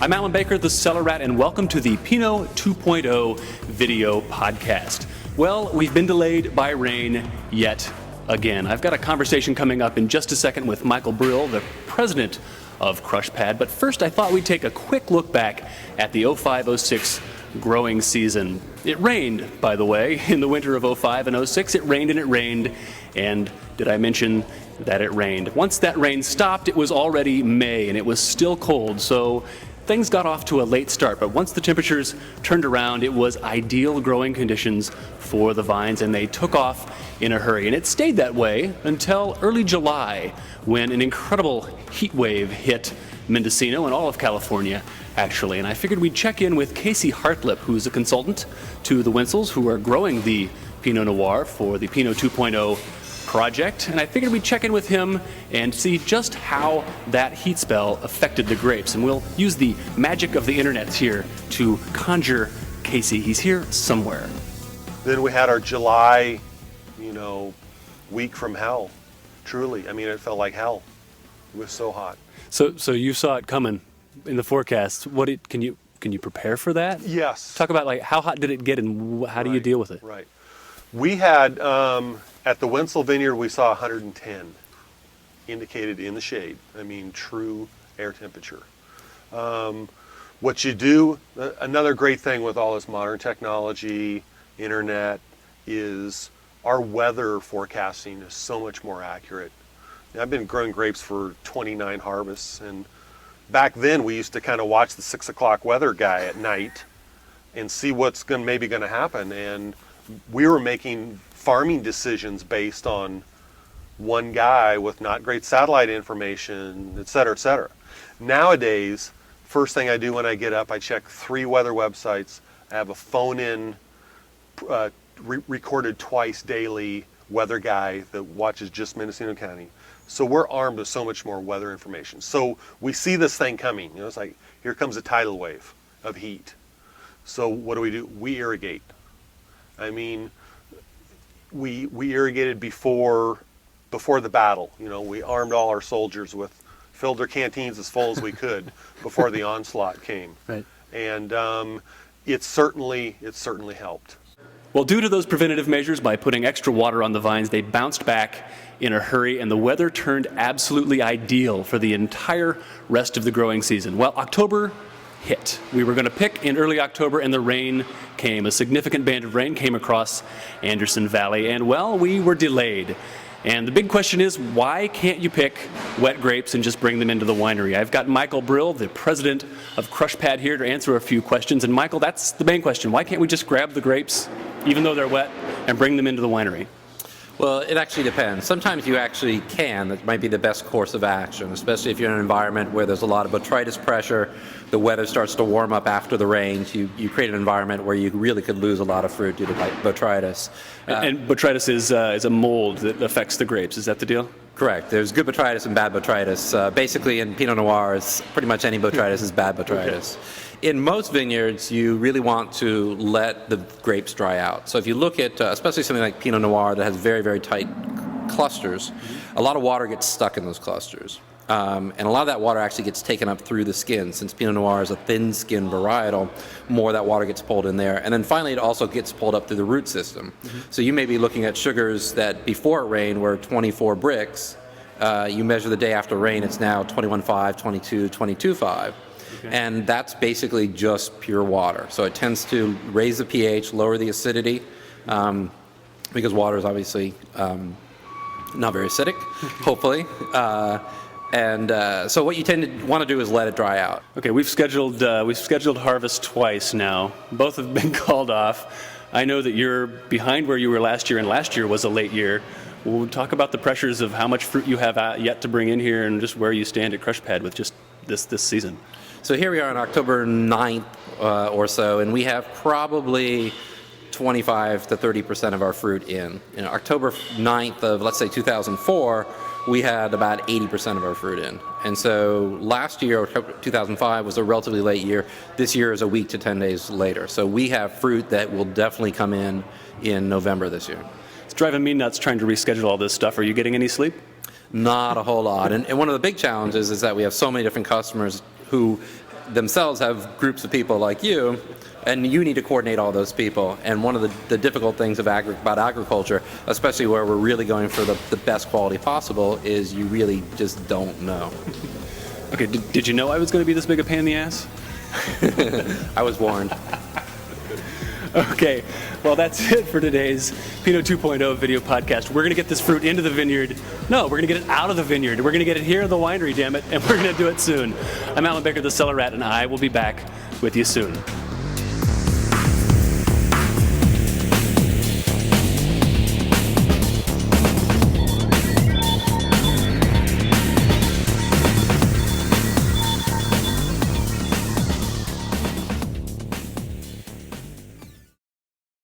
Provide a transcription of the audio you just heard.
I'm Alan Baker, the Cellar Rat, and welcome to the Pinot 2.0 video podcast. Well, we've been delayed by rain yet again. I've got a conversation coming up in just a second with Michael Brill, the president of CrushPad, but first I thought we'd take a quick look back at the 05-06 growing season. It rained, by the way, in the winter of 05 and 06. It rained, and did I mention that it rained? Once that rain stopped, it was already May, and it was still cold, so things got off to a late start. But once the temperatures turned around, it was ideal growing conditions for the vines, and they took off in a hurry. And it stayed that way until early July, when an incredible heat wave hit Mendocino and all of California, actually. And I figured we'd check in with Casey Hartlip, who's a consultant to the Wentzels, who are growing the Pinot Noir for the Pinot 2.0 project. And I figured we'd check in with him and see just how that heat spell affected the grapes. And we'll use the magic of the internet here to conjure Casey. He's here somewhere. Then we had our July, week from hell. Truly. I mean, it felt like hell. It was so hot. So you saw it coming in the forecast. Can you prepare for that? Yes. Talk about how hot did it get and how do you deal with it? Right. We had at the Wentzel Vineyard we saw 110 indicated in the shade. I mean, true air temperature. What you do, another great thing with all this modern technology, internet, is our weather forecasting is so much more accurate. I've been growing grapes for 29 harvests, and back then we used to kind of watch the 6 o'clock weather guy at night and see what's maybe going to happen. And we were making farming decisions based on one guy with not great satellite information, et cetera, et cetera. Nowadays, first thing I do when I get up, I check 3 weather websites. I have a phone-in, recorded twice daily weather guy that watches just Mendocino County. So we're armed with so much more weather information. So we see this thing coming. It's like, here comes a tidal wave of heat. So what do? We irrigate. I mean, we irrigated before the battle. We armed all our soldiers filled their canteens as full as we could before the onslaught came. Right. And it certainly helped. Well, due to those preventative measures, by putting extra water on the vines, they bounced back in a hurry, and the weather turned absolutely ideal for the entire rest of the growing season. Well, October hit. We were going to pick in early October, and the rain came. A significant band of rain came across Anderson Valley, and, well, we were delayed. And the big question is, why can't you pick wet grapes and just bring them into the winery? I've got Michael Brill, the president of CrushPad, here to answer a few questions. And Michael, that's the main question. Why can't we just grab the grapes, even though they're wet, and bring them into the winery? Well, it actually depends. Sometimes you actually can. That might be the best course of action, especially if you're in an environment where there's a lot of botrytis pressure, the weather starts to warm up after the rains, you create an environment where you really could lose a lot of fruit due to botrytis. And botrytis is a mold that affects the grapes. Is that the deal? Correct. There's good botrytis and bad botrytis. Basically, in Pinot Noir, pretty much any botrytis is bad botrytis. Okay. In most vineyards, you really want to let the grapes dry out. So if you look at, especially something like Pinot Noir that has very, very tight clusters, a lot of water gets stuck in those clusters. And a lot of that water actually gets taken up through the skin. Since Pinot Noir is a thin-skinned varietal, more of that water gets pulled in there. And then finally, it also gets pulled up through the root system. Mm-hmm. So you may be looking at sugars that before it rained were 24 bricks. You measure the day after rain, it's now 21.5, 22, 22.5. Okay. And that's basically just pure water. So it tends to raise the pH, lower the acidity, because water is obviously not very acidic, hopefully. So what you tend to want to do is let it dry out. Okay, we've scheduled harvest twice now. Both have been called off. I know that you're behind where you were last year, and last year was a late year. We'll talk about the pressures of how much fruit you have yet to bring in here and just where you stand at CrushPad with just this season. So here we are on October 9th or so, and we have probably 25 to 30% of our fruit in. October 9th of, let's say, 2004, we had about 80% of our fruit in. And so last year, 2005, was a relatively late year. This year is a week to 10 days later. So we have fruit that will definitely come in November this year. It's driving me nuts trying to reschedule all this stuff. Are you getting any sleep? Not a whole lot. And one of the big challenges is that we have so many different customers who themselves have groups of people like you, and you need to coordinate all those people. And one of the difficult things about agriculture, especially where we're really going for the best quality possible, is you really just don't know. Okay, did you know I was going to be this big a pain in the ass? I was warned. Okay, well, that's it for today's Pinot 2.0 video podcast. We're going to get this fruit into the vineyard. No, we're going to get it out of the vineyard. We're going to get it here in the winery, damn it, and we're going to do it soon. I'm Alan Baker, the Cellar Rat, and I will be back with you soon.